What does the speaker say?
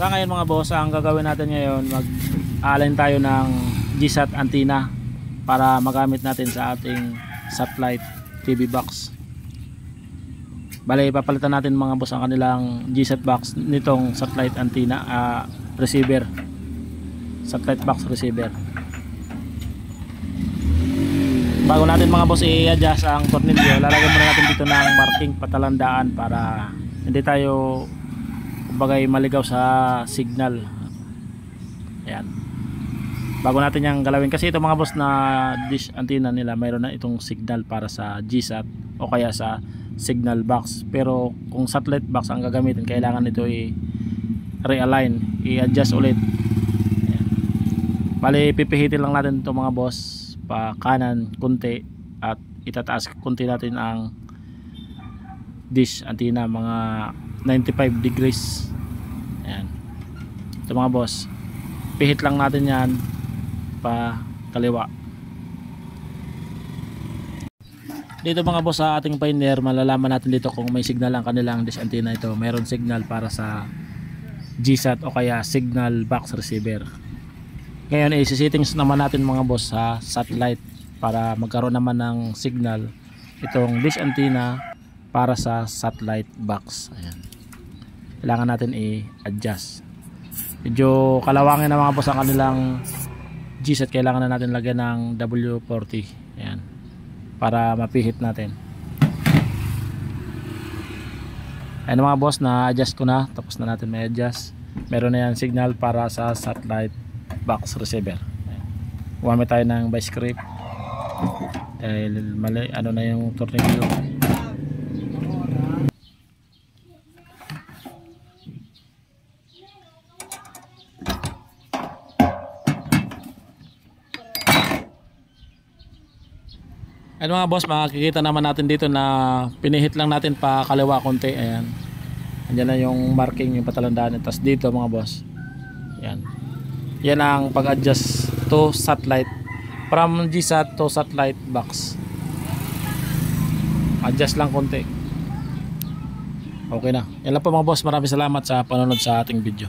Sa ngayon mga boss, ang gagawin natin ngayon, mag-align tayo ng GSAT antenna para magamit natin sa ating satellite TV box. Bale, papalitan natin mga boss ang kanilang GSAT box nitong satellite antenna receiver, satellite box receiver. Bago natin mga boss i-adjust ang tornilyo, lalagyan muna natin dito ng marking patalandaan para hindi tayo bagay maligaw sa signal. Ayan. Bago natin yung galawin, kasi ito mga boss na dish antenna nila, mayroon na itong signal para sa GSAT o kaya sa signal box. Pero kung satellite box ang gagamitin, kailangan ito i-realign, i-adjust ulit. Ayan. Bali, pipihitin lang natin ito mga boss pa kanan kunti at itataas kunti natin ang dish antenna mga 95 degrees. Ayan. Ito mga boss, pihit lang natin yan pa kaliwa. Dito mga boss sa ating Pioneer, malalaman natin dito kung may signal ang kanilang dish antenna. Ito mayroon signal para sa GSAT o kaya signal box receiver. Ngayon isi-settings naman natin mga boss sa satellite para magkaroon naman ng signal itong dish antenna para sa satellite box. Ayan. Kailangan natin i-adjust. Medyo kalawangin na mga boss ang kanilang GSAT. Kailangan na natin lagyan ng W40. Ayan. Para mapihit natin. Ayan mga boss, na-adjust ko na. Tapos na natin may adjust. Meron na yan signal para sa satellite box receiver. Gumamit tayo ng vice grip dahil mali, ano na yung tornilyo. Ayan mga boss, makikita naman natin dito na pinihit lang natin pa kaliwa konti. Ayan, andyan na yung marking, yung patalandaan. Tapos dito mga boss, ayan, yan ang pag-adjust to satellite, from GSAT to satellite box. Adjust lang konti. Okay na. Yan lang po mga boss, maraming salamat sa panonood sa ating video.